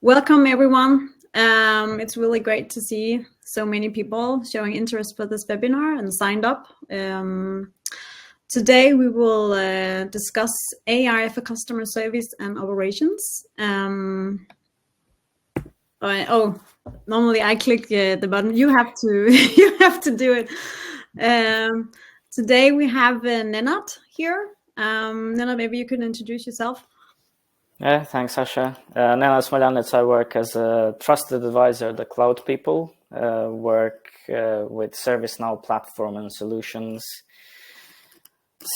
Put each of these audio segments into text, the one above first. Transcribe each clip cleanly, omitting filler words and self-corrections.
Welcome, everyone. It's really great to see so many people showing interest for this webinar and signed up. Today, we will discuss AI for customer service and operations. Normally I click the button. You have to you have to do it. Today we have Nenad here. Nenad, maybe you could introduce yourself. Yeah, thanks, Sasha. Nenad Smoljanec, I work as a trusted advisor at the Cloud People, work with ServiceNow platform and solutions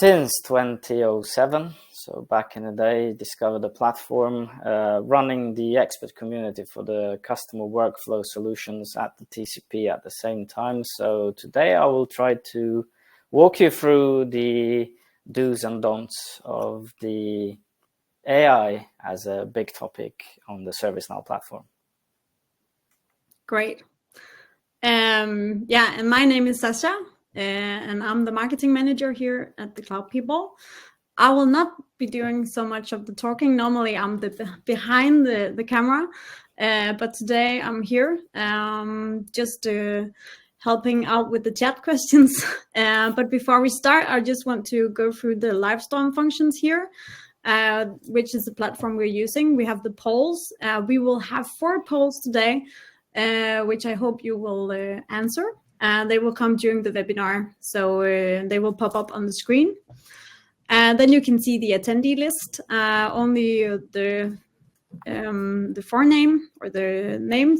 since 2007. So back in the day, discovered the platform, running the expert community for the customer workflow solutions at the TCP at the same time. So today I will try to walk you through the do's and don'ts of the AI as a big topic on the ServiceNow platform. Great. And my name is Sasha, and I'm the marketing manager here at the Cloud People. I will not be doing so much of the talking. Normally, I'm behind the camera, but today I'm here just helping out with the chat questions. But before we start, I just want to go through the live storm functions here. Which is the platform we're using. We have the polls. We will have 4 polls today, which I hope you will answer. They will come during the webinar, so they will pop up on the screen. Then you can see the attendee list, only the forename or the name,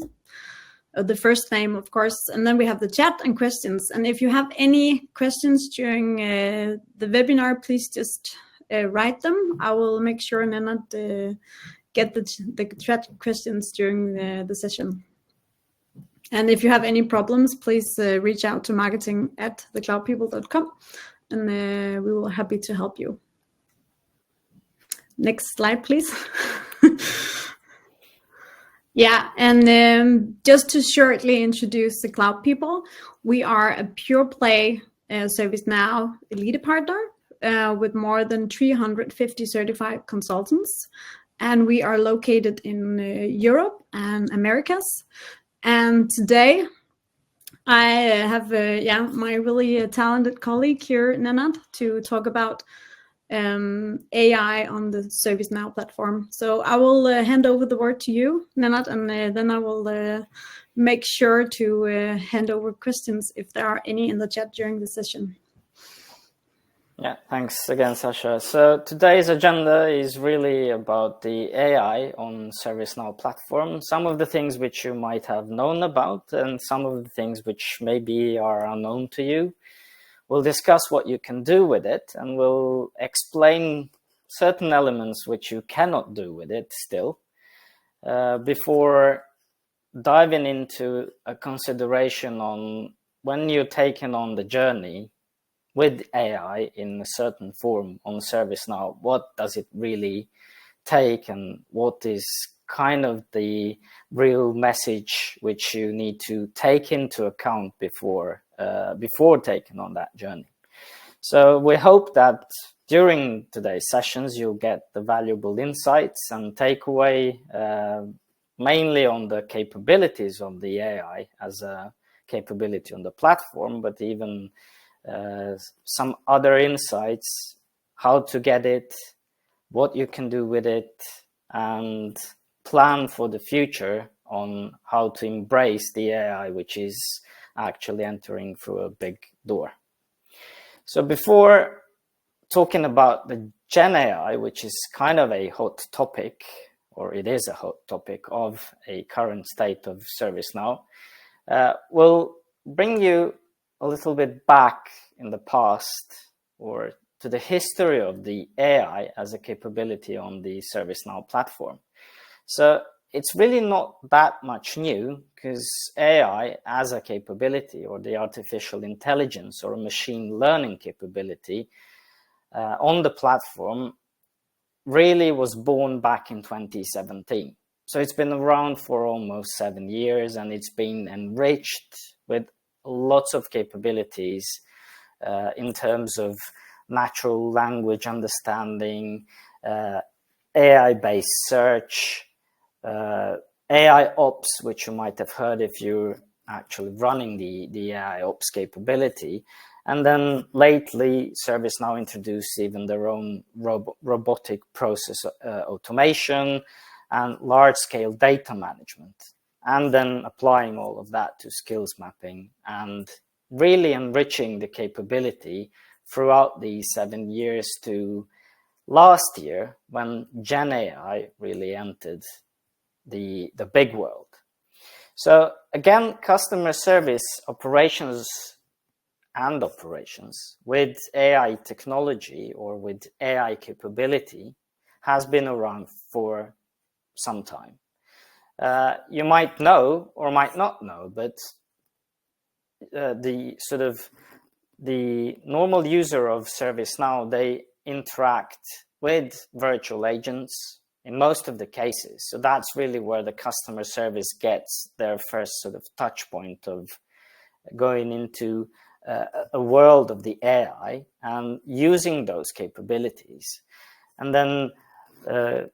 the first name, of course. And then we have the chat and questions. And if you have any questions during the webinar, please just write them. I will make sure and not get the chat questions during the session. And if you have any problems, please reach out to marketing@thecloudpeople.com, and we will be happy to help you. Next slide, please. Yeah, and just to shortly introduce the Cloud People, we are a pure play ServiceNow Elite partner with more than 350 certified consultants. And we are located in Europe and Americas. And today I have my really talented colleague here, Nenad, to talk about AI on the ServiceNow platform. So I will hand over the word to you, Nenad, and then I will make sure to hand over questions if there are any in the chat during the session. Yeah, thanks again, Sasha. So today's agenda is really about the AI on ServiceNow platform. Some of the things which you might have known about and some of the things which maybe are unknown to you. We'll discuss what you can do with it, and we'll explain certain elements which you cannot do with it still, before diving into a consideration on when you're taking on the journey with AI in a certain form on ServiceNow, what does it really take, and what is kind of the real message which you need to take into account before taking on that journey. So we hope that during today's sessions you'll get the valuable insights and takeaway, mainly on the capabilities of the AI as a capability on the platform, but even some other insights, how to get it, what you can do with it, and plan for the future on how to embrace the AI, which is actually entering through a big door. So before talking about the Gen AI, which is kind of a hot topic, or it is a hot topic of a current state of ServiceNow, we'll bring you a little bit back in the past, or to the history of the AI as a capability on the ServiceNow platform. So it's really not that much new, because AI as a capability, or the artificial intelligence or machine learning capability on the platform, really was born back in 2017. So it's been around for almost 7 years, and it's been enriched with lots of capabilities in terms of natural language understanding, AI-based search, AI Ops, which you might have heard if you're actually running the AI Ops capability. And then lately, ServiceNow introduced even their own robotic process automation and large-scale data management, and then applying all of that to skills mapping and really enriching the capability throughout these 7 years to last year when Gen AI really entered the big world. So again, customer service operations with AI technology or with AI capability has been around for some time. You might know or might not know, but the normal user of ServiceNow, they interact with virtual agents in most of the cases. So that's really where the customer service gets their first sort of touch point of going into a world of the AI and using those capabilities. And then a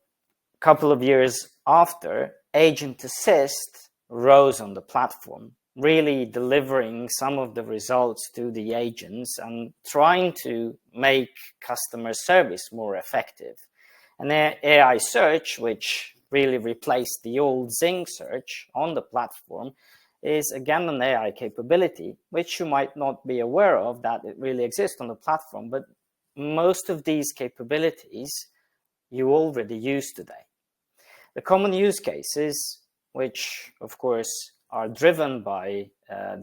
couple of years after, Agent Assist rose on the platform, really delivering some of the results to the agents and trying to make customer service more effective. And AI search, which really replaced the old Zing search on the platform, is again an AI capability, which you might not be aware of that it really exists on the platform, but most of these capabilities you already use today. The common use cases, which of course are driven by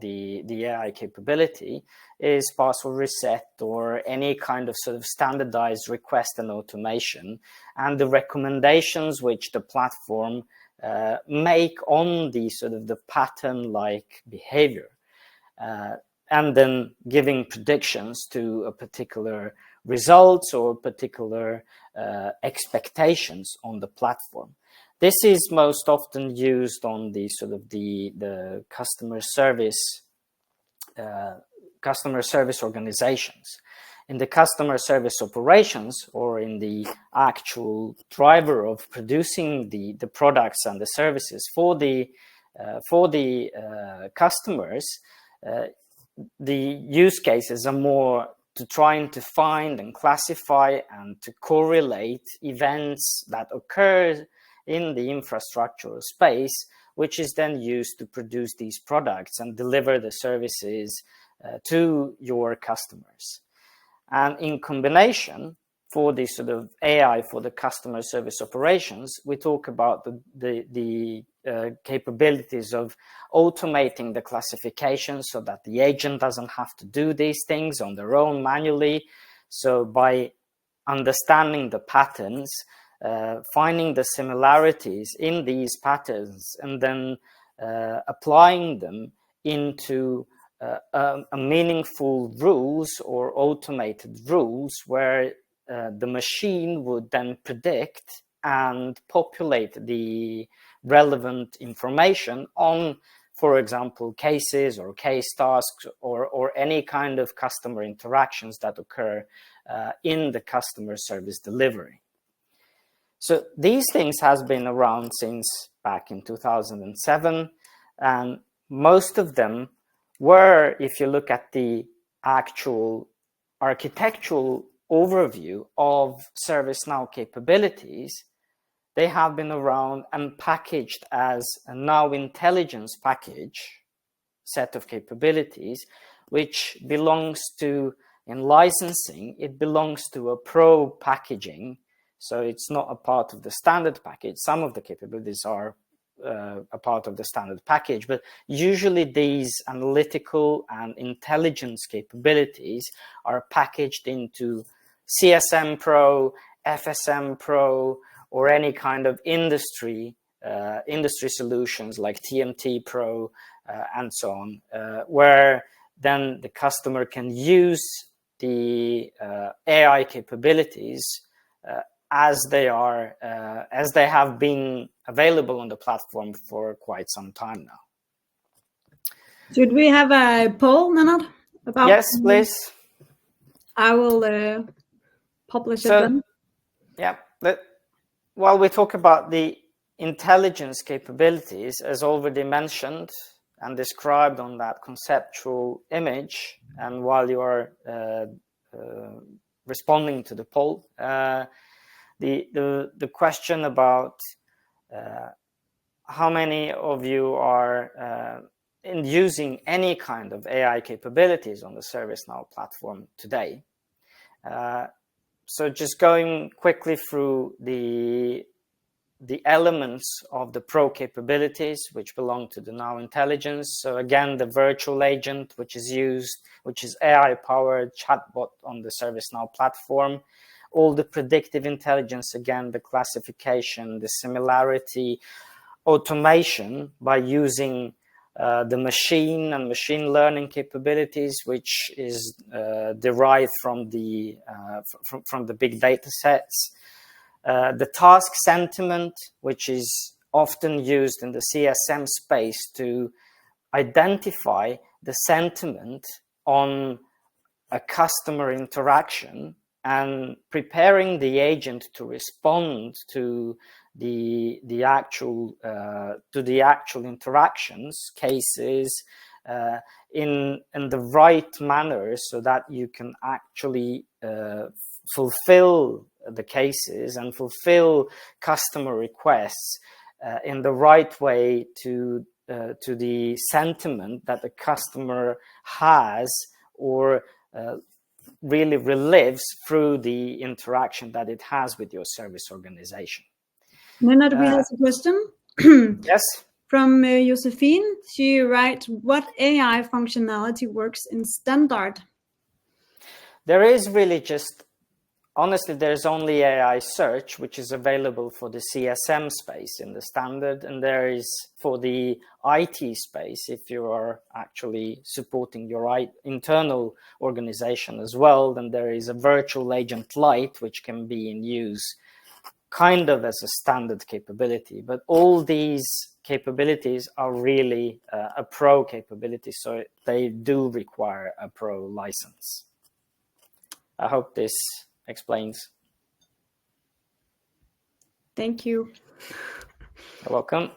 the AI capability, is password reset or any kind of sort of standardized request and automation, and the recommendations which the platform make on the sort of the pattern-like behavior, and then giving predictions to a particular results or particular expectations on the platform. This is most often used on the sort of the customer service organizations. In the customer service operations, or in the actual driver of producing the products and the services for the customers, the use cases are more to trying to find and classify and to correlate events that occur in the infrastructural space, which is then used to produce these products and deliver the services to your customers. And in combination, for the sort of AI for the customer service operations, we talk about the capabilities of automating the classification so that the agent doesn't have to do these things on their own manually. So by understanding the patterns, finding the similarities in these patterns, and then applying them into a meaningful rules or automated rules where the machine would then predict and populate the relevant information on, for example, cases or case tasks or any kind of customer interactions that occur in the customer service delivery. So these things has been around since back in 2007, and most of them were, if you look at the actual architectural overview of ServiceNow capabilities, they have been around and packaged as a Now Intelligence package set of capabilities, which belongs to, in licensing, it belongs to a pro packaging. So it's not a part of the standard package. Some of the capabilities are a part of the standard package, but usually these analytical and intelligence capabilities are packaged into CSM Pro, FSM Pro, or any kind of industry solutions like TMT Pro and so on, where then the customer can use the AI capabilities as they have been available on the platform for quite some time now. Should we have a poll, Leonard? Yes, please. I will publish it then. Yeah. While we talk about the intelligence capabilities, as already mentioned and described on that conceptual image, and while you are responding to the poll, the question about how many of you are in using any kind of AI capabilities on the ServiceNow platform today. So just going quickly through the elements of the pro capabilities which belong to the Now Intelligence. So again, the virtual agent, which is AI-powered chatbot on the ServiceNow platform. All the predictive intelligence, again, the classification, the similarity, automation by using the machine and machine learning capabilities, which is derived from the big data sets. The task sentiment, which is often used in the CSM space to identify the sentiment on a customer interaction and preparing the agent to respond to the actual interactions cases in the right manner, so that you can actually fulfill the cases and fulfill customer requests in the right way to the sentiment that the customer has or really relives through the interaction that it has with your service organization. Leonard, we have a question. Yes. From Josephine. She writes, what AI functionality works in standard? There is really just, honestly, there's only AI search, which is available for the CSM space in the standard, and there is for the IT space, if you are actually supporting your internal organization as well, then there is a virtual agent Lite, which can be in use kind of as a standard capability. But all these capabilities are really a pro capability, so they do require a pro license. I hope this explains. Thank you. You're welcome.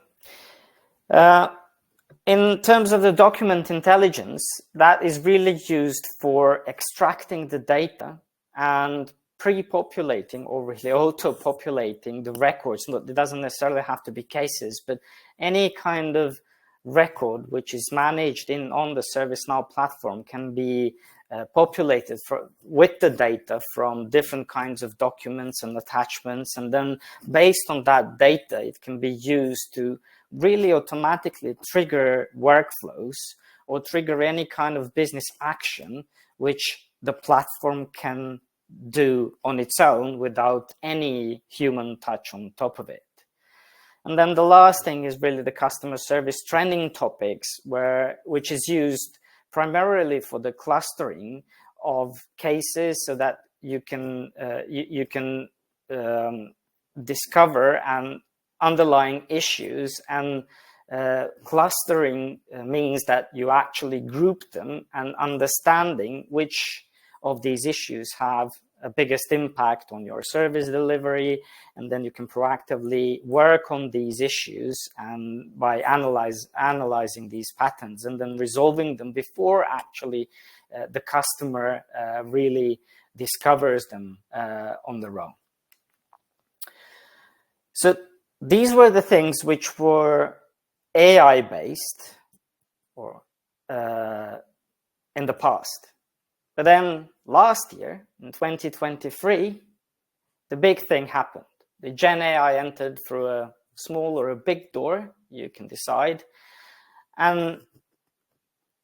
In terms of the document intelligence, that is really used for extracting the data and pre-populating or really auto-populating the records. It doesn't necessarily have to be cases, but any kind of record which is managed on the ServiceNow platform can be populated with the data from different kinds of documents and attachments. And then based on that data, it can be used to really automatically trigger workflows or trigger any kind of business action which the platform can do on its own without any human touch on top of it. And then the last thing is really the customer service trending topics, which is used primarily for the clustering of cases, so that you can discover and underlying issues, and clustering means that you actually group them and understanding which of these issues have a biggest impact on your service delivery, and then you can proactively work on these issues and by analyzing these patterns and then resolving them before actually the customer really discovers them on their own. So these were the things which were AI based or in the past. But then last year, in 2023, the big thing happened. The Gen AI entered through a small or a big door, you can decide. And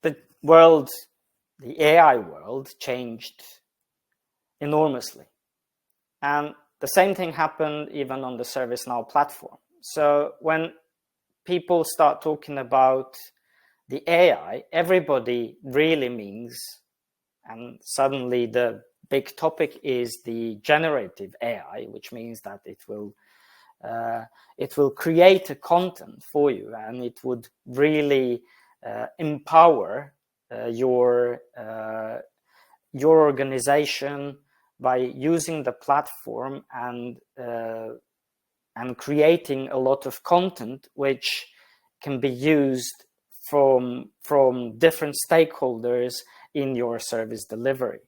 the world, the AI world, changed enormously. And the same thing happened even on the ServiceNow platform. So when people start talking about the AI, everybody really means, and suddenly the big topic is the generative AI, which means that it will create a content for you, and it would really empower your organization by using the platform and and creating a lot of content which can be used from different stakeholders in your service delivery.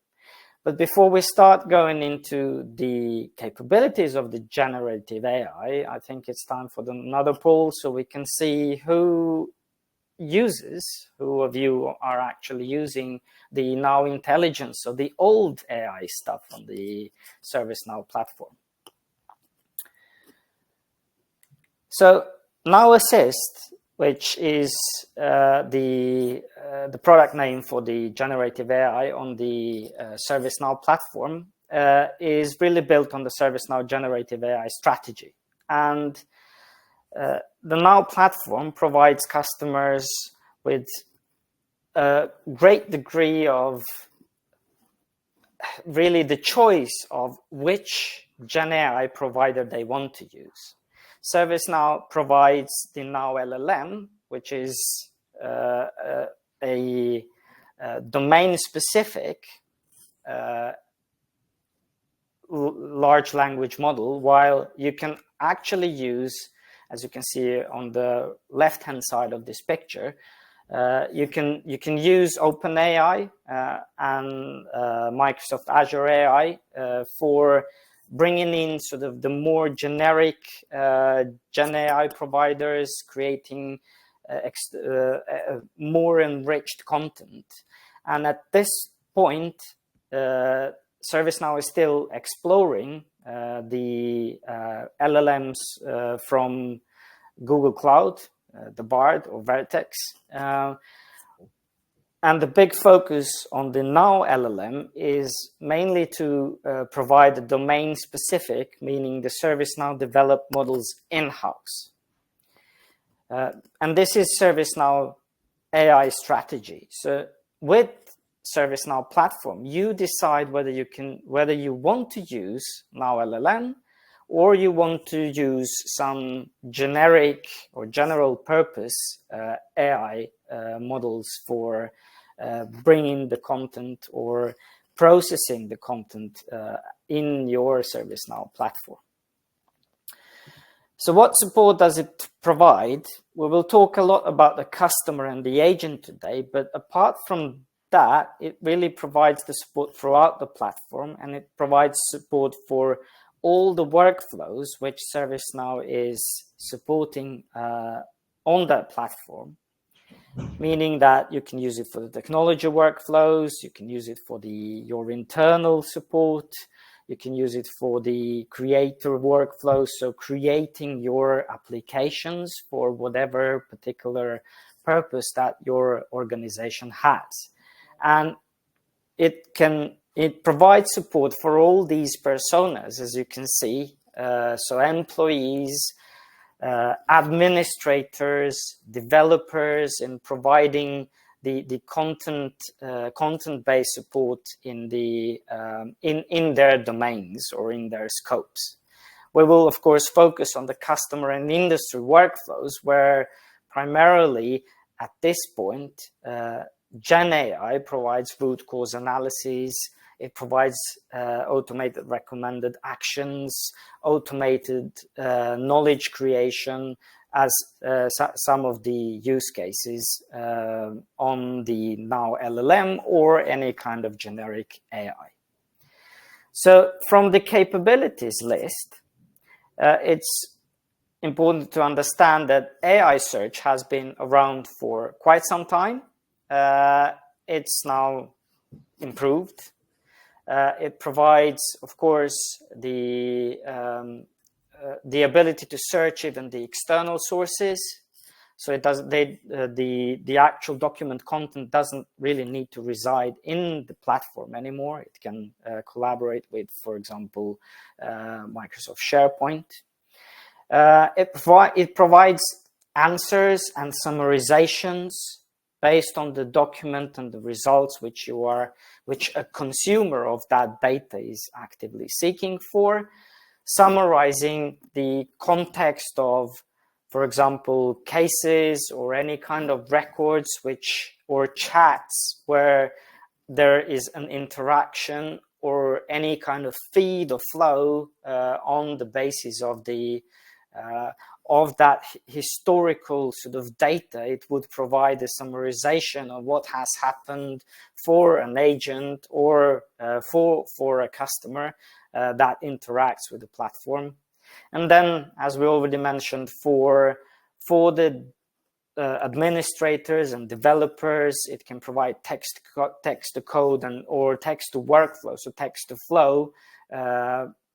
But before we start going into the capabilities of the generative AI, I think it's time for another poll so we can see who of you are actually using the Now Intelligence, so the old AI stuff on the ServiceNow platform. So Now Assist, which is the product name for the generative AI on the ServiceNow platform, is really built on the ServiceNow generative AI strategy. And the Now platform provides customers with a great degree of really the choice of which Gen AI provider they want to use. ServiceNow provides the Now LLM, which is a domain-specific large language model, while you can actually use, as you can see on the left-hand side of this picture, you can use OpenAI and Microsoft Azure AI for bringing in sort of the more generic Gen AI providers, creating more enriched content. And at this point, ServiceNow is still exploring the LLMs from Google Cloud, the Bard or Vertex. And the big focus on the Now LLM is mainly to provide a domain-specific, meaning the ServiceNow developed models in-house. And this is ServiceNow AI strategy. So with ServiceNow platform, you decide whether you want to use Now LLM or you want to use some generic or general purpose AI models for bringing the content or processing the content in your ServiceNow platform. So what support does it provide? We will talk a lot about the customer and the agent today, but apart from that, it really provides the support throughout the platform, and it provides support for all the workflows which ServiceNow is supporting on that platform, meaning that you can use it for the technology workflows, you can use it for your internal support, you can use it for the creator workflows, so creating your applications for whatever particular purpose that your organization has. And it provides support for all these personas, as you can see. So employees, administrators, developers, and providing the content-based support in their domains or in their scopes. We will, of course, focus on the customer and industry workflows, where primarily at this point, Gen AI provides root cause analysis. It provides automated recommended actions, automated knowledge creation as some of the use cases on the Now LLM or any kind of generic AI. So from the capabilities list, it's important to understand that AI search has been around for quite some time. It's now improved. It provides, of course, the ability to search even the external sources. So it does the actual document content doesn't really need to reside in the platform anymore. It can collaborate with, for example, Microsoft SharePoint. It provides answers and summarizations based on the document and the results which a consumer of that data is actively seeking for, summarizing the context of, for example, cases or any kind of records or chats where there is an interaction or any kind of feed or flow on the basis of the of that historical sort of data. It would provide a summarization of what has happened for an agent or for a customer that interacts with the platform. And then, as we already mentioned, for the administrators and developers, it can provide text to code or text to workflow, so text to flow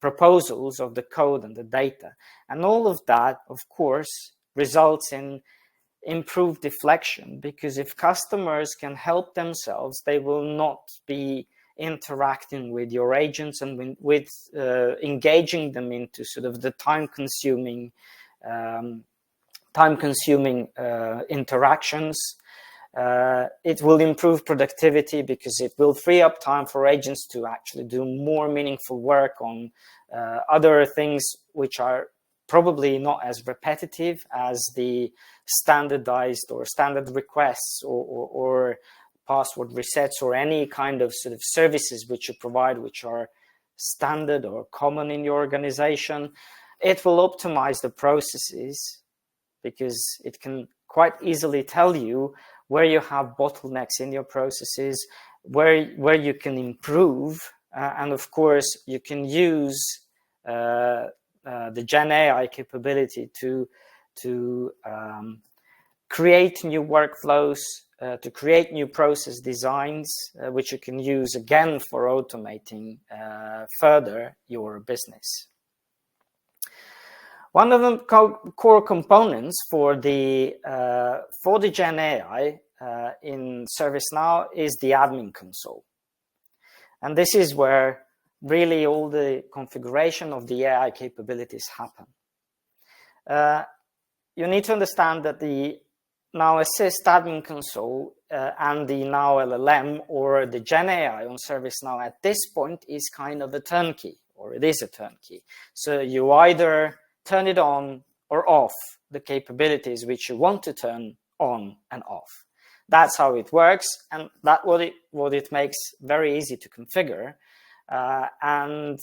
proposals of the code and the data. And all of that, of course, results in improved deflection, because if customers can help themselves, they will not be interacting with your agents and with engaging them into sort of the time-consuming interactions. It will improve productivity because it will free up time for agents to actually do more meaningful work on other things which are probably not as repetitive as the standardized or standard requests or password resets or any kind of sort of services which you provide, which are standard or common in your organization. It will optimize the processes because it can quite easily tell you where you have bottlenecks in your processes, where you can improve, and of course you can use the Gen AI capability to create new workflows, to create new process designs, which you can use again for automating further your business. One of the core components for the Gen AI in ServiceNow is the admin console. And this is where really all the configuration of the AI capabilities happen. You need to understand that the Now Assist admin console and the Now LLM or the Gen AI on ServiceNow at this point is kind of a turnkey, or it is a turnkey. So you either turn it on or off the capabilities which you want to turn on and off. That's how it works, and that's what it makes very easy to configure and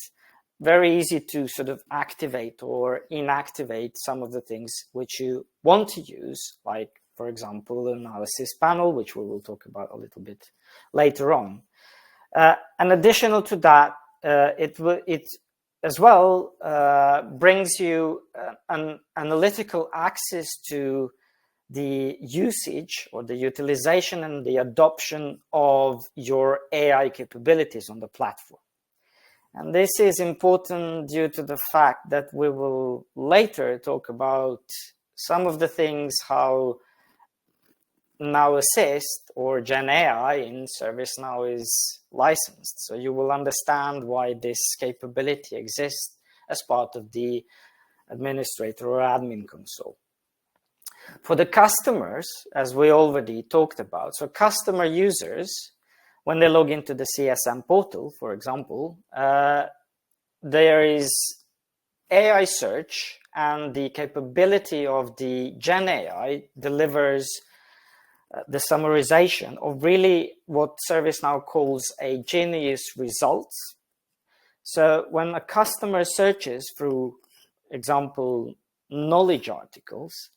very easy to sort of activate or inactivate some of the things which you want to use, like, for example, the analysis panel, which we will talk about a little bit later on. And additional to that, it as well brings you an analytical access to the usage or the utilization and the adoption of your AI capabilities on the platform. And this is important due to the fact that we will later talk about some of the things how Now Assist or Gen AI in ServiceNow is licensed. So you will understand why this capability exists as part of the administrator or admin console. For the customers, as we already talked about, so customer users, when they log into the CSM portal, for example, there is AI search, and the capability of the Gen AI delivers the summarization of really what ServiceNow calls a genius results. So when a customer searches through, example, knowledge articles,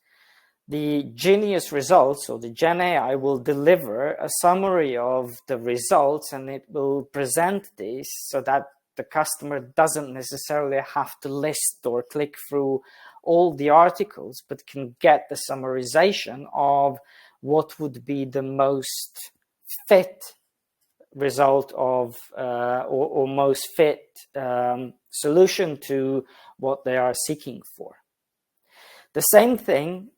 the genius results or the Gen AI will deliver a summary of the results, and it will present this so that the customer doesn't necessarily have to list or click through all the articles, but can get the summarization of what would be the most fit result of or most fit solution to what they are seeking for. The same thing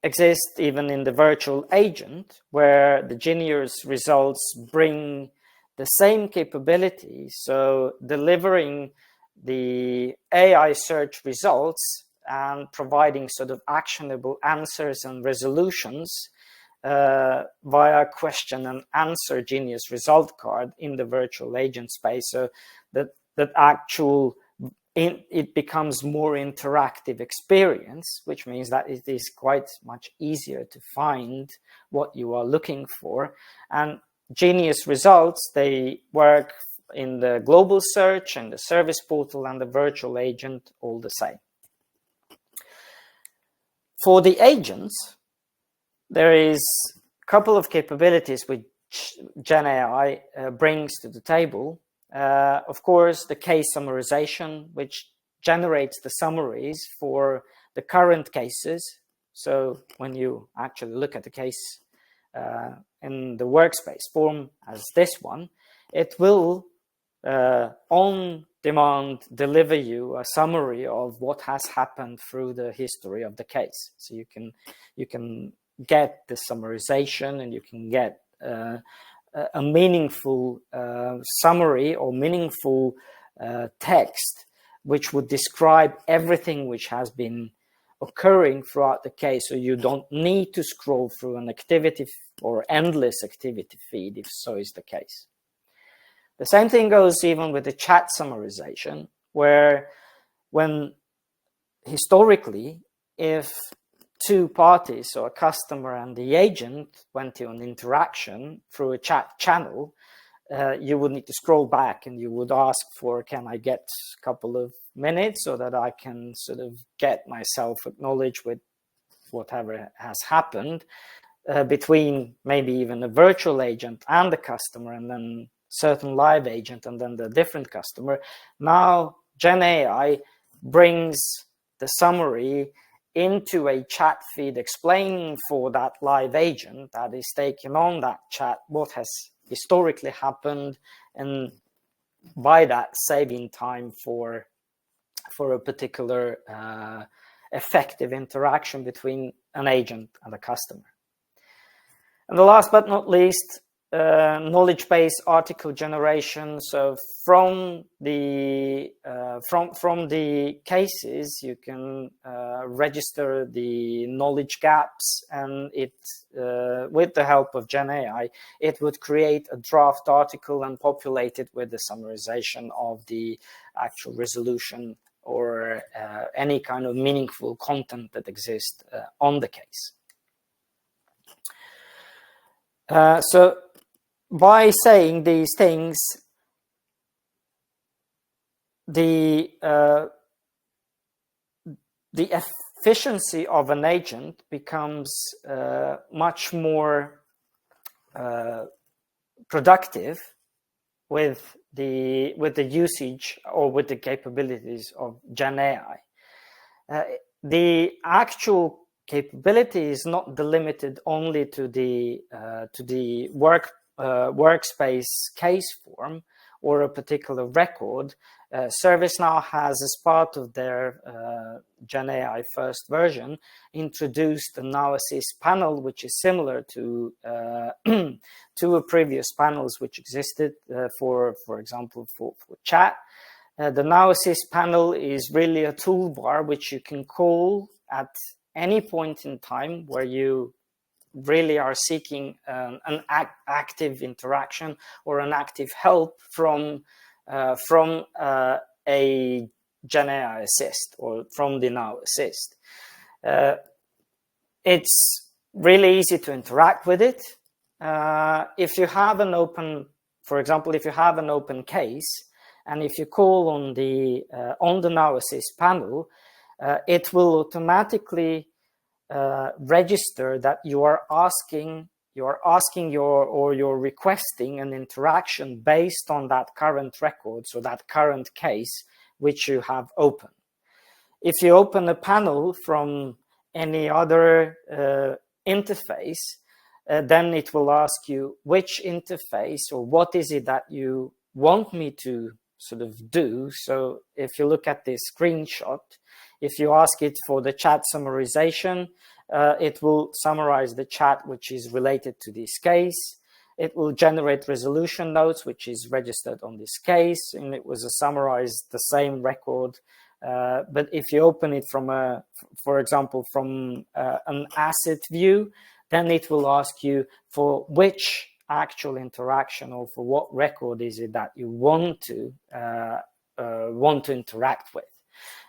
exists even in the virtual agent, where the genius results bring the same capability, so delivering the AI search results and providing sort of actionable answers and resolutions via question and answer genius result card in the virtual agent space, so that actual it becomes more interactive experience, which means that it is quite much easier to find what you are looking for. And genius results, they work in the global search and the service portal and the virtual agent all the same. For the agents, there is a couple of capabilities which Gen AI brings to the table. Of course, the case summarization, which generates the summaries for the current cases. So when you actually look at the case in the workspace form as this one, it will on demand deliver you a summary of what has happened through the history of the case. So you can get the summarization, and you can get a meaningful summary or meaningful text which would describe everything which has been occurring throughout the case. So you don't need to scroll through an activity or endless activity feed if so is the case. The same thing goes even with the chat summarization, where when historically, if two parties, so a customer and the agent, went to an interaction through a chat channel, you would need to scroll back and you would ask for, can I get a couple of minutes so that I can sort of get myself acknowledged with whatever has happened between maybe even a virtual agent and the customer, and then certain live agent and then the different customer. Now Gen AI brings the summary into a chat feed explaining for that live agent that is taking on that chat what has historically happened, and by that saving time for a particular effective interaction between an agent and a customer. And the last but not least, knowledge-based article generation. So from the cases, you can register the knowledge gaps, and it with the help of Gen AI, it would create a draft article and populate it with the summarization of the actual resolution or any kind of meaningful content that exists on the case. So by saying these things, the efficiency of an agent becomes much more productive with the usage or with the capabilities of Gen AI. The actual capability is not delimited only to the workspace case form or a particular record. ServiceNow has, as part of their Gen AI first version, introduced an analysis panel which is similar to to previous panels which existed for example for chat. The analysis panel is really a toolbar which you can call at any point in time where you really are seeking an active interaction or an active help from a Gen AI assist or from the Now Assist. It's really easy to interact with it. If you have an open, for example, if you have an open case, and if you call on the Now Assist panel, it will automatically register that you're requesting an interaction based on that current record, so that current case which you have open. If you open a panel from any other interface, then it will ask you which interface or what is it that you want me to sort of do. So if you look at this screenshot, if you ask it for the chat summarization, it will summarize the chat which is related to this case. It will generate resolution notes which is registered on this case, and it was summarized the same record. But if you open it from for example, from an asset view, then it will ask you for which actual interaction or for what record is it that you want to interact with.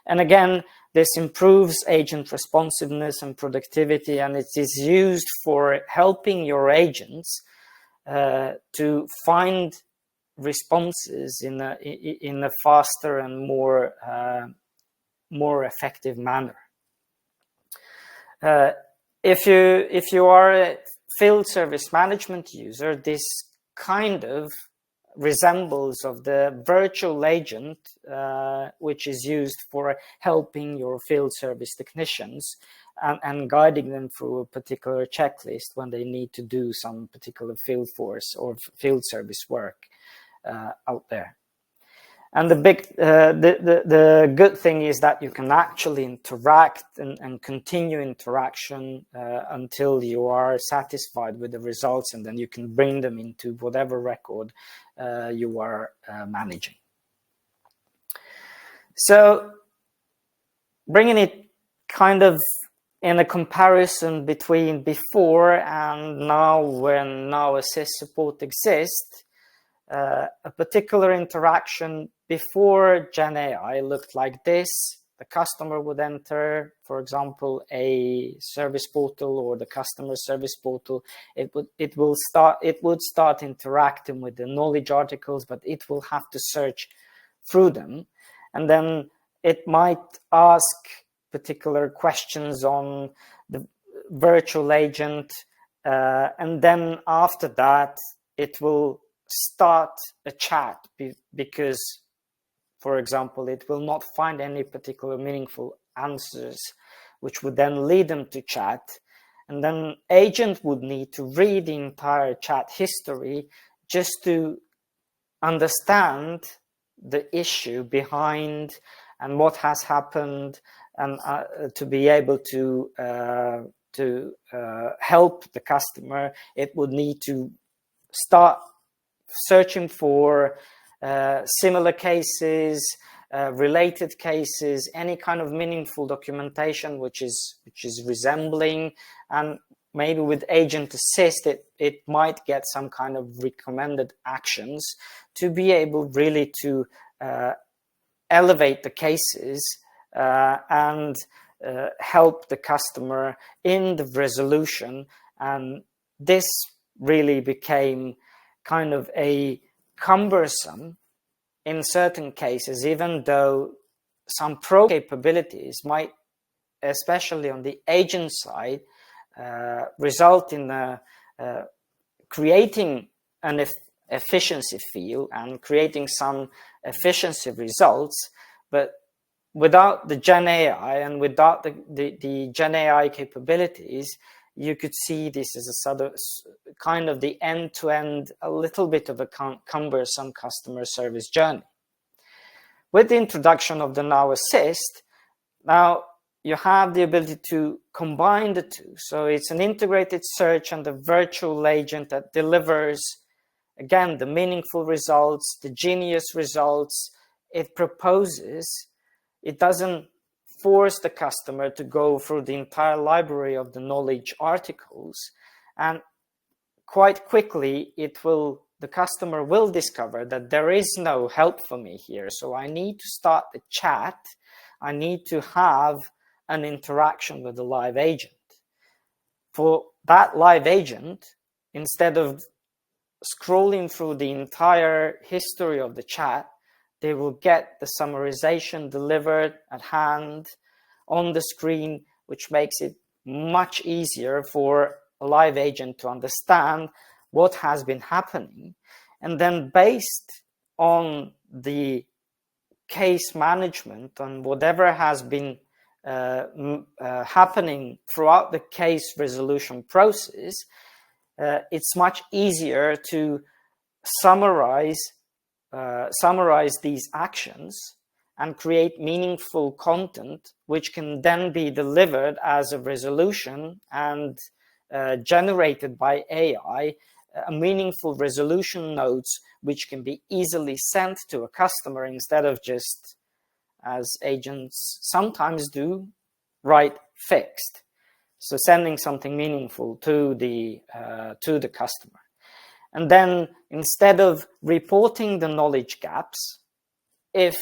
And again, this improves agent responsiveness and productivity, and it is used for helping your agents to find responses in a faster and more effective manner. If you are a field service management user, this kind of resembles of the virtual agent, which is used for helping your field service technicians and guiding them through a particular checklist when they need to do some particular field force or field service work out there. And the good thing is that you can actually interact and continue interaction until you are satisfied with the results, and then you can bring them into whatever record you are managing. So bringing it kind of in a comparison between before and now, when Now Assist support exists, a particular interaction before Gen AI looked like this. The customer would enter, for example, a service portal or the customer service portal. It would start interacting with the knowledge articles, but it will have to search through them, and then it might ask particular questions on the virtual agent, and then after that it will start a chat because, for example, it will not find any particular meaningful answers, which would then lead them to chat. And then agent would need to read the entire chat history just to understand the issue behind and what has happened, and to be able to help the customer, it would need to start searching for similar cases, related cases, any kind of meaningful documentation which is resembling, and maybe with Agent Assist it might get some kind of recommended actions to be able really to elevate the cases and help the customer in the resolution. And this really became kind of a cumbersome in certain cases, even though some pro capabilities might, especially on the agent side, result in creating an efficiency feel and creating some efficiency results. But without the Gen AI and without the Gen AI capabilities, you could see this as a sort of kind of the end-to-end, a little bit of a cumbersome customer service journey. With the introduction of the Now Assist, now you have the ability to combine the two. So it's an integrated search and the virtual agent that delivers, again, the meaningful results, the genius results it proposes. It doesn't force the customer to go through the entire library of the knowledge articles, and quite quickly the customer will discover that there is no help for me here. So I need to start the chat. I need to have an interaction with the live agent. For that live agent, instead of scrolling through the entire history of the chat, they will get the summarization delivered at hand on the screen, which makes it much easier for a live agent to understand what has been happening. And then based on the case management and whatever has been happening throughout the case resolution process, it's much easier to summarize these actions and create meaningful content, which can then be delivered as a resolution and generated by AI, meaningful resolution notes, which can be easily sent to a customer instead of just, as agents sometimes do, write fixed. So sending something meaningful to the customer. And then instead of reporting the knowledge gaps, if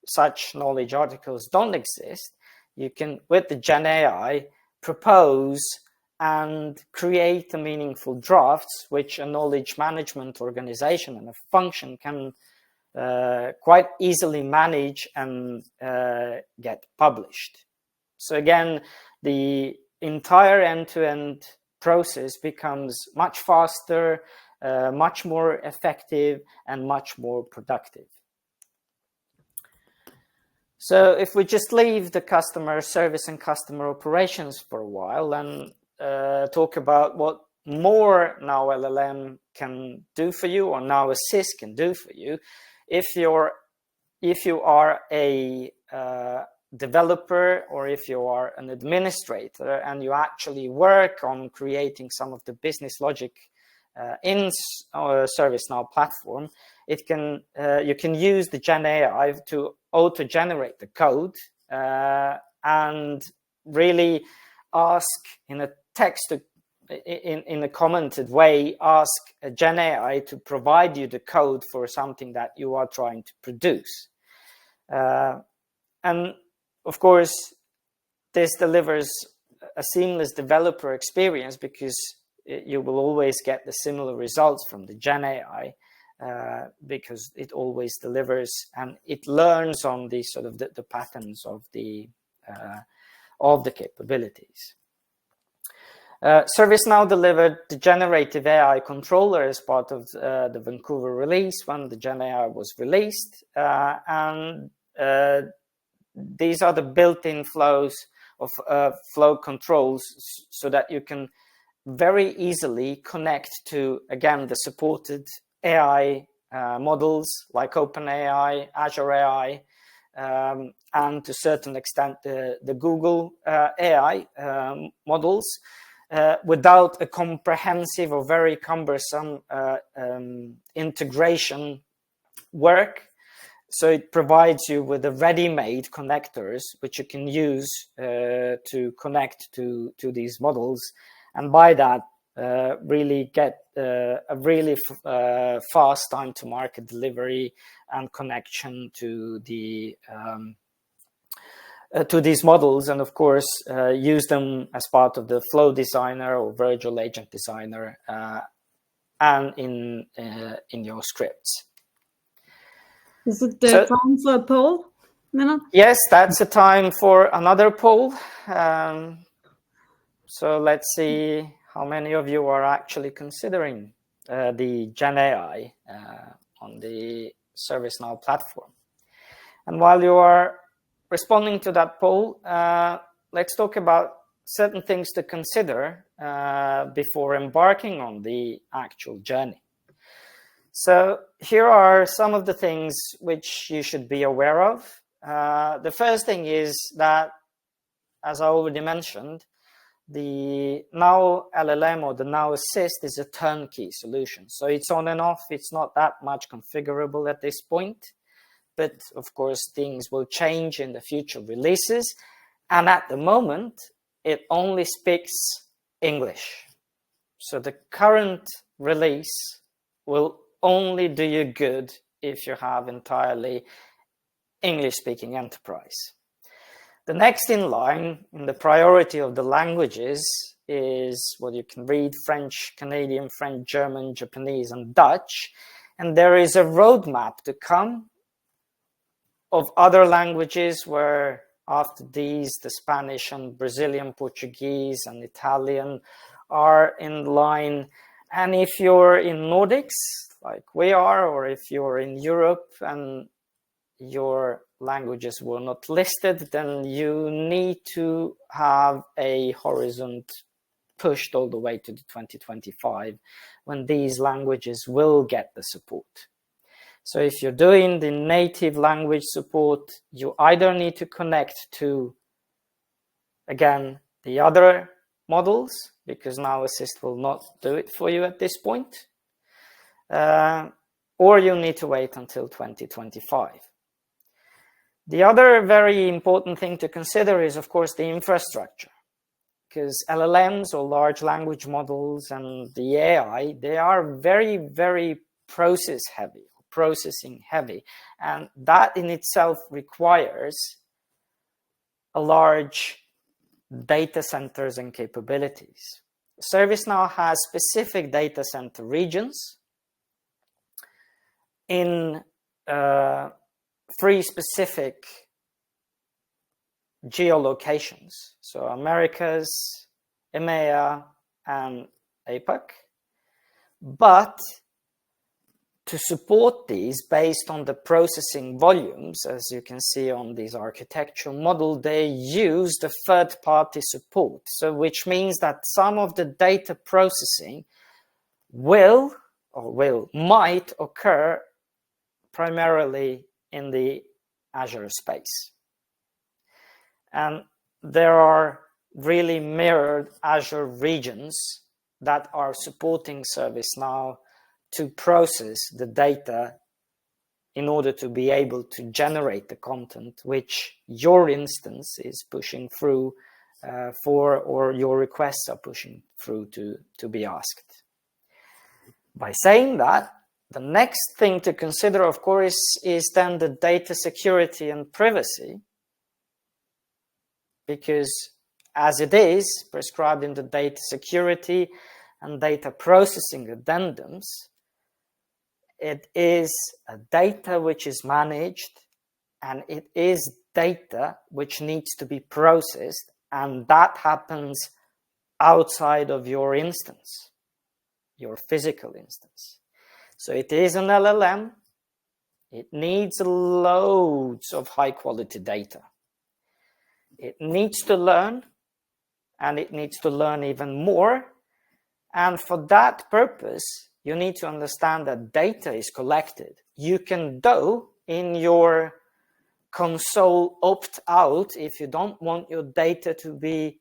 such knowledge articles don't exist, you can, with the Gen AI, propose and create a meaningful drafts, which a knowledge management organization and a function can quite easily manage and get published. So again, the entire end-to-end process becomes much faster, much more effective, and much more productive. So if we just leave the customer service and customer operations for a while and talk about what more Now LLM can do for you, or Now Assist can do for you, if you are a developer, or if you are an administrator and you actually work on creating some of the business logic in our ServiceNow platform, you can use the Gen AI to auto-generate the code and really ask in a text in a commented way, ask a Gen AI to provide you the code for something that you are trying to produce. And of course, this delivers a seamless developer experience, because you will always get the similar results from the Gen AI, because it always delivers and it learns on the sort of the patterns of the capabilities. ServiceNow delivered the generative AI controller as part of the Vancouver release when the Gen AI was released, and these are the built-in flows of flow controls, so that you can very easily connect to, again, the supported AI models like OpenAI, Azure AI, and to a certain extent the Google AI models, without a comprehensive or very cumbersome integration work. So it provides you with the ready-made connectors which you can use to connect to these models, and by that really get a really fast time to market delivery and connection to the to these models, and of course use them as part of the Flow Designer or Virtual Agent Designer and in your scripts. Is it the time for a poll, Lennart? Yes, that's a time for another poll. So let's see how many of you are actually considering the Gen AI on the ServiceNow platform. And while you are responding to that poll, let's talk about certain things to consider before embarking on the actual journey. So here are some of the things which you should be aware of. The first thing is that, as I already mentioned, the Now LLM or the Now Assist is a turnkey solution. So it's on and off. It's not that much configurable at this point. But of course, things will change in the future releases. And at the moment, it only speaks English. So the current release will only do you good if you have entirely English-speaking enterprise. The next in line in the priority of the languages is what you can read: French, Canadian, French, German, Japanese, and Dutch. And there is a roadmap to come of other languages, where after these, the Spanish and Brazilian Portuguese and Italian are in line. And if you're in Nordics, like we are, or if you're in Europe and your languages were not listed, then you need to have a horizon pushed all the way to the 2025, when these languages will get the support. So if you're doing the native language support, you either need to connect to, again, the other models, because Now Assist will not do it for you at this point, or you need to wait until 2025. The other very important thing to consider is, of course, the infrastructure, because LLMs, or large language models, and the AI, they are very, very processing heavy, and that in itself requires a large data centers and capabilities. ServiceNow has specific data center regions in 3 specific geolocations. So Americas, EMEA, and APAC. But to support these based on the processing volumes, as you can see on this architectural model, they use the third-party support. So which means that some of the data processing might occur primarily in the Azure space. And there are really mirrored Azure regions that are supporting ServiceNow to process the data in order to be able to generate the content which your instance is pushing through or your requests are pushing through to be asked. By saying that, the next thing to consider, of course, is then the data security and privacy, because as it is prescribed in the data security and data processing addendums, it is a data which is managed, and it is data which needs to be processed, and that happens outside of your instance, your physical instance. So it is an LLM. It needs loads of high quality data. It needs to learn, and it needs to learn even more. And for that purpose, you need to understand that data is collected. You can do in your console opt out if you don't want your data to be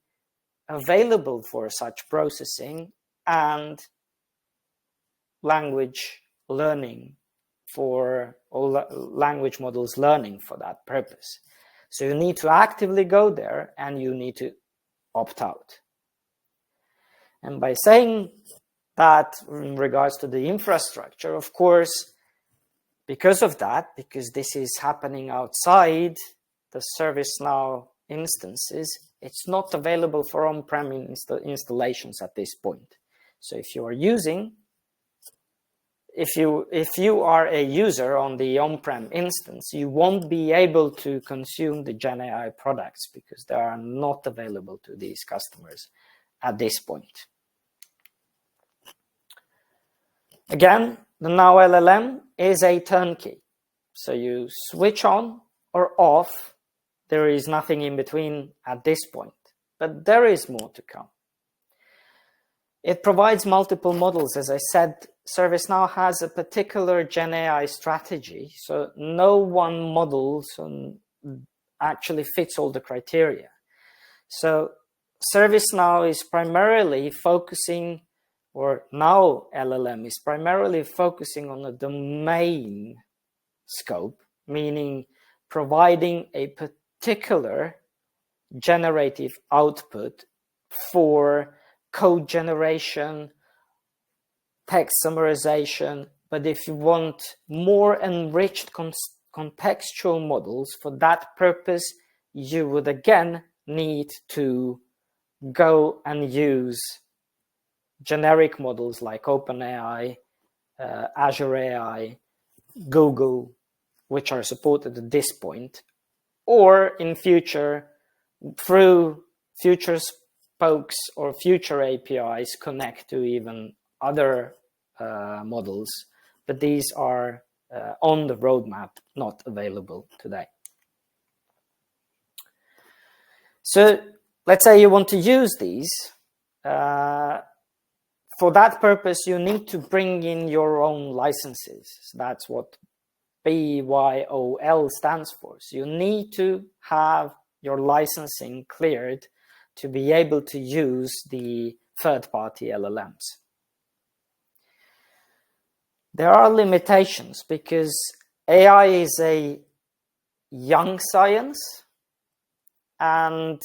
available for such processing and language learning or language models learning for that purpose. So you need to actively go there and you need to opt out. And by saying that in regards to the infrastructure, of course, because of that, because this is happening outside the ServiceNow instances, it's not available for on-prem installations at this point. So if you are using, if you are a user on the on-prem instance, you won't be able to consume the Gen AI products because they are not available to these customers at this point. Again, the Now LLM is a turnkey. So you switch on or off. There is nothing in between at this point, but there is more to come. It provides multiple models. As I said, ServiceNow has a particular Gen AI strategy, so no one model actually fits all the criteria. So ServiceNow is primarily focusing, or Now LLM is primarily focusing on a domain scope, meaning providing a particular generative output for code generation, text summarization. But if you want more enriched contextual models for that purpose, you would again need to go and use generic models like OpenAI, Azure AI, Google, which are supported at this point, or in future through future spokes or future APIs connect to even other models, but these are on the roadmap, not available today. So let's say you want to use these. For that purpose, you need to bring in your own licenses. So that's what BYOL stands for. So you need to have your licensing cleared to be able to use the third-party LLMs. There are limitations because AI is a young science and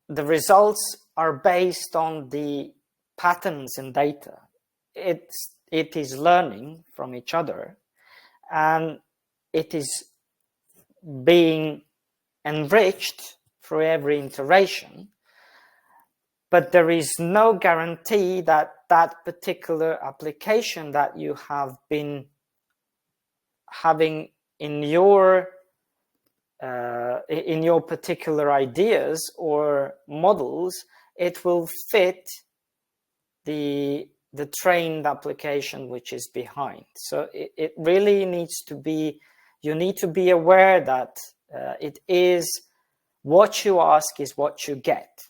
the results are based on the patterns in data. It is learning from each other and it is being enriched through every iteration, but there is no guarantee that that particular application that you have been having in your particular ideas or models it will fit the trained application which is behind. So it really needs to be, you need to be aware that it is what you ask is what you get.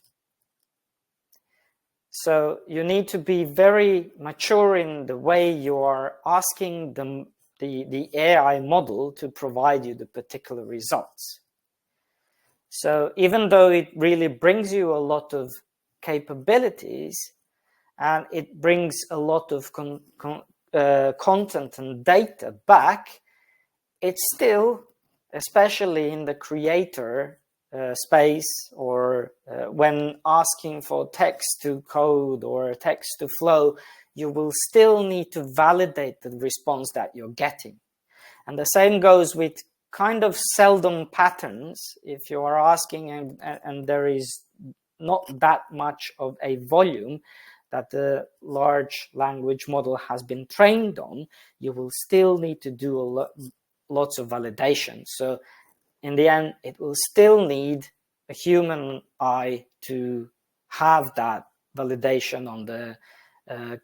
So you need to be very mature in the way you are asking the AI model to provide you the particular results. So even though it really brings you a lot of capabilities and it brings a lot of content and data back, it's still, especially in the creator space, or when asking for text to code or text to flow, you will still need to validate the response that you're getting. And the same goes with kind of seldom patterns. If you are asking and there is not that much of a volume that the large language model has been trained on, you will still need to do lots of validation. So in the end, it will still need a human eye to have that validation on the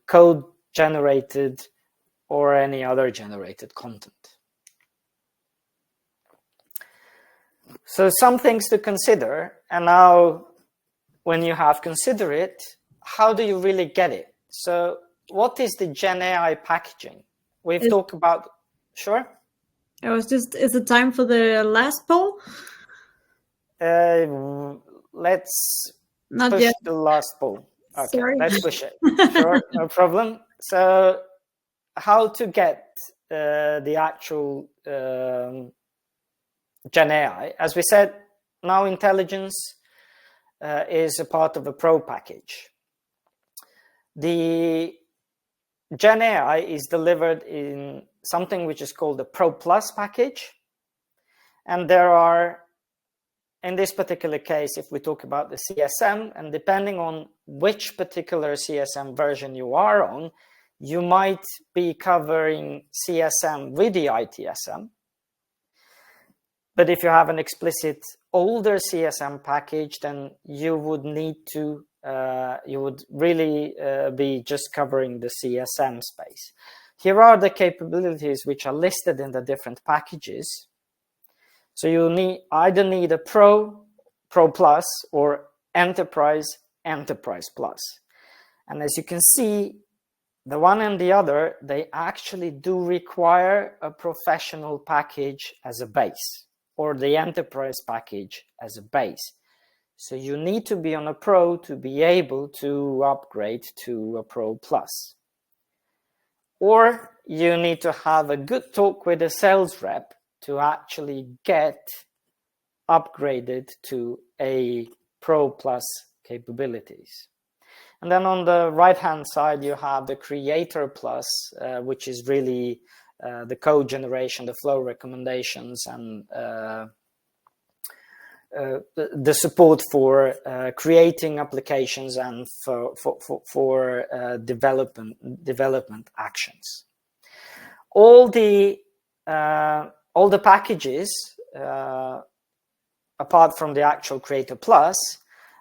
code generated or any other generated content. So some things to consider, and now when you have considered it, how do you really get it? So what is the Gen AI packaging? We've talked about, sure? I was just, is it time for the last poll? Let's Not push yet. the last poll. Okay, Sorry. let's push it. Sure, no problem. So how to get the actual Gen AI? As we said, now intelligence is a part of a pro package. The Gen AI is delivered in something which is called the Pro Plus package. And there are, in this particular case, if we talk about the CSM, and depending on which particular CSM version you are on, you might be covering CSM with the ITSM. But if you have an explicit older CSM package, then you would need to, you would really be just covering the CSM space. Here are the capabilities which are listed in the different packages. So you either need a Pro, Pro Plus, or Enterprise, Enterprise Plus. And as you can see, the one and the other, they actually do require a professional package as a base, or the enterprise package as a base. So you need to be on a Pro to be able to upgrade to a Pro Plus. Or you need to have a good talk with a sales rep to actually get upgraded to a Pro Plus capabilities. And then on the right-hand side, you have the Creator Plus, which is really the code generation, the flow recommendations, and the support for creating applications and for development actions. All the packages, apart from the actual Creator Plus,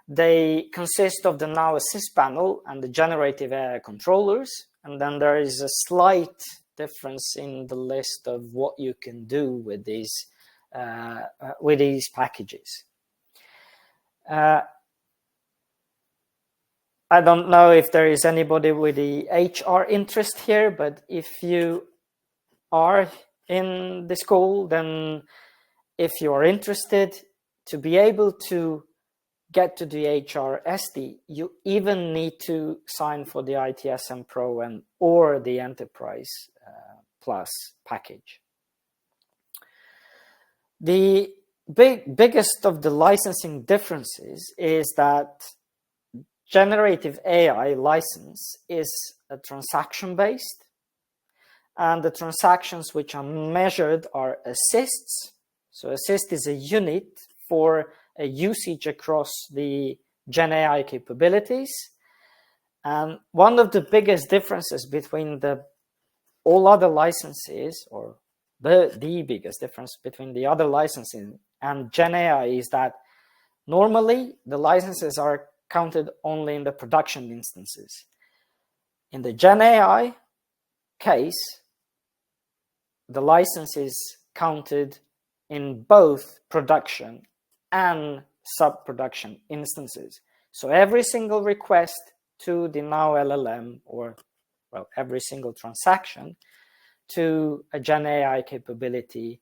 they consist of the Now Assist panel and the generative AI controllers, and then there is a slight difference in the list of what you can do with these packages. I don't know if there is anybody with the HR interest here, but if you are in this call, then if you are interested to be able to get to the HR SD, you even need to sign for the ITSM Pro or the Enterprise Plus package. The biggest of the licensing differences is that generative AI license is a transaction-based, and the transactions which are measured are assists. So assist is a unit for a usage across the Gen AI capabilities. And one of the biggest differences between all other licenses, or the biggest difference between the other licensing and Gen AI, is that normally the licenses are counted only in the production instances. In the Gen AI case, the license is counted in both production and sub-production instances. So every single request to the Now LLM, or well, every single transaction to a Gen AI capability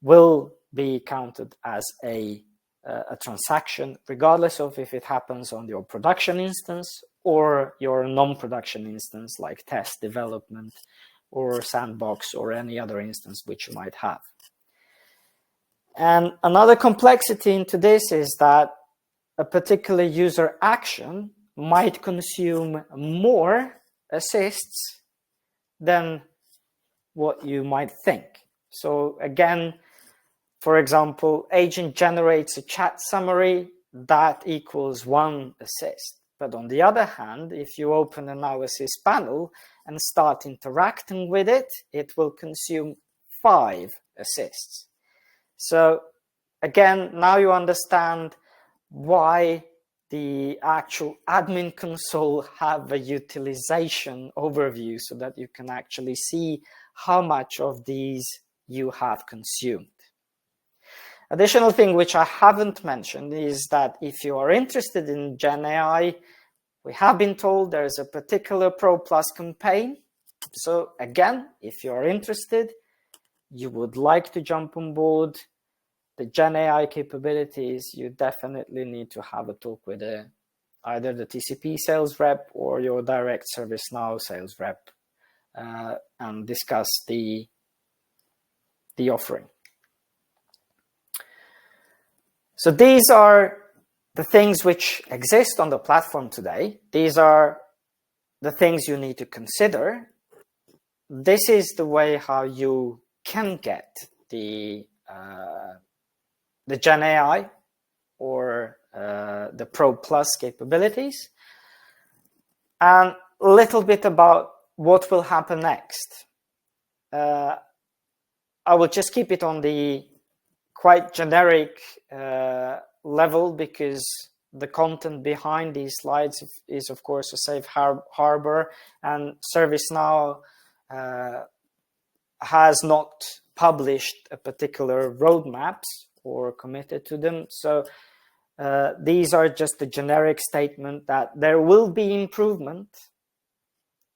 will be counted as a transaction, regardless of if it happens on your production instance or your non-production instance, like test development or sandbox or any other instance which you might have. And another complexity into this is that a particular user action might consume more assists than what you might think. So again, for example, agent generates a chat summary that equals 1 assist. But on the other hand, if you open a Now Assist panel and start interacting with it, it will consume 5 assists. So again, now you understand why the actual admin console have a utilization overview so that you can actually see how much of these you have consumed. Additional thing which I haven't mentioned is that if you are interested in Gen AI, we have been told there's a particular Pro Plus campaign. So again, if you are interested, you would like to jump on board the Gen AI capabilities, you definitely need to have a talk with either the TCP sales rep or your direct ServiceNow sales rep and discuss the offering. So these are the things which exist on the platform today. These are the things you need to consider. This is the way how you can get the Gen AI or the Pro Plus capabilities, and a little bit about what will happen next. I will just keep it on the quite generic level because the content behind these slides is of course a safe harbor, and ServiceNow has not published a particular roadmaps or committed to them. So these are just a generic statement that there will be improvement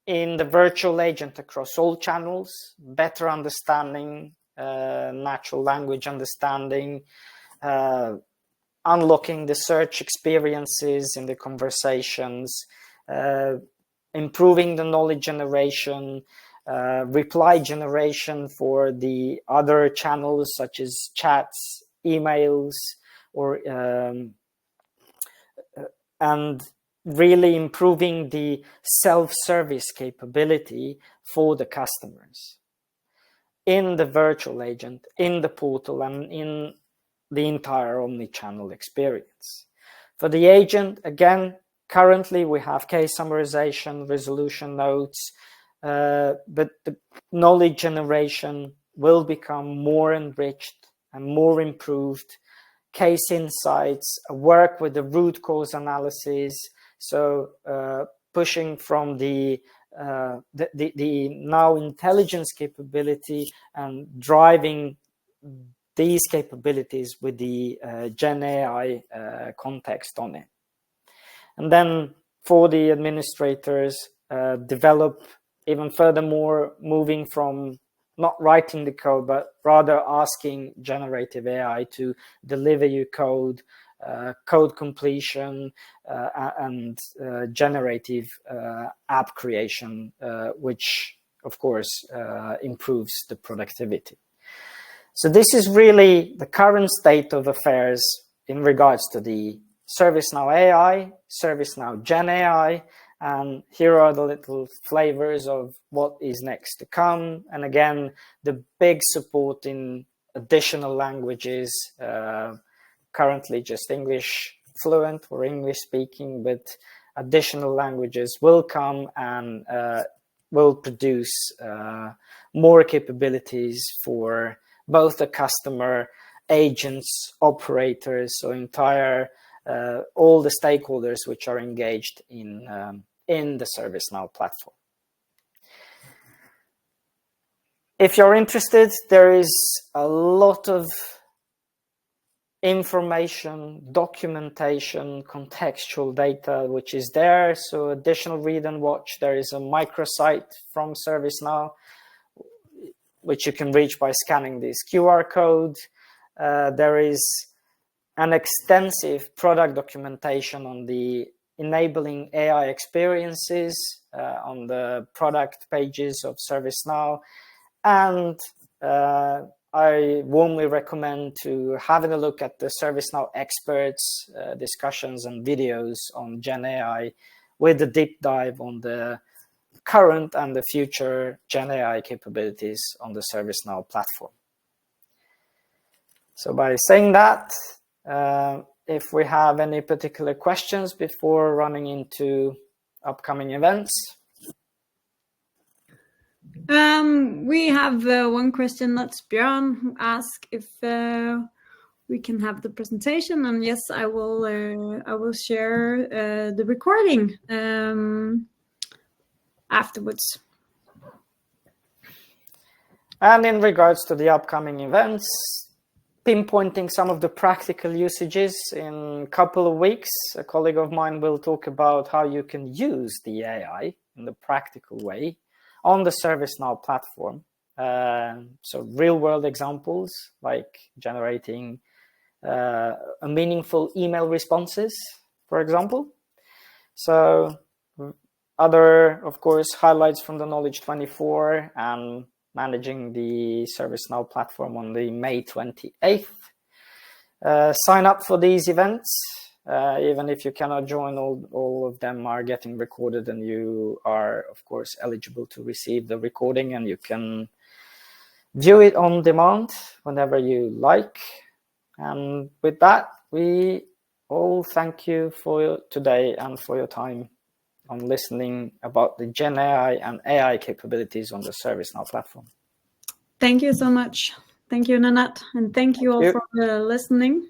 in the virtual agent across all channels, better understanding, natural language understanding, unlocking the search experiences in the conversations, improving the knowledge generation, reply generation for the other channels such as chats, emails, or and really improving the self-service capability for the customers in the virtual agent, in the portal, and in the entire omni-channel experience. For the agent, again, currently we have case summarization, resolution notes, but the knowledge generation will become more enriched and more improved. Case insights, work with the root cause analysis, so pushing from the now intelligence capability and driving these capabilities with the Gen AI context on it. And then for the administrators, develop even furthermore, moving from not writing the code, but rather asking generative AI to deliver you code, code completion, and generative app creation, which of course improves the productivity. So this is really the current state of affairs in regards to the ServiceNow AI, ServiceNow Gen AI, and here are the little flavors of what is next to come. And again, the big support in additional languages, currently just English fluent or English speaking, but additional languages will come and will produce more capabilities for both the customer, agents, operators, so entire all the stakeholders which are engaged in the ServiceNow platform. If you're interested, there is a lot of information, documentation, contextual data, which is there. So additional read and watch. There is a microsite from ServiceNow, which you can reach by scanning this QR code. There is an extensive product documentation on the enabling AI experiences on the product pages of ServiceNow. And I warmly recommend to having a look at the ServiceNow experts discussions and videos on Gen AI with a deep dive on the current and the future Gen AI capabilities on the ServiceNow platform. So by saying that, if we have any particular questions before running into upcoming events. We have one question. That's Björn, who asked if we can have the presentation, and yes, I will share the recording afterwards. And in regards to the upcoming events, pinpointing some of the practical usages, in a couple of weeks, a colleague of mine will talk about how you can use the AI in the practical way on the ServiceNow platform. So real-world examples like generating meaningful email responses, for example. So other, of course, highlights from the Knowledge 24 and managing the ServiceNow platform on the May 28th. Sign up for these events. Even if you cannot join, all of them are getting recorded, and you are, of course, eligible to receive the recording, and you can view it on demand whenever you like. And with that, we all thank you for today and for your time on listening about the Gen AI and AI capabilities on the ServiceNow platform. Thank you so much. Thank you, Nanette, and thank you all for listening.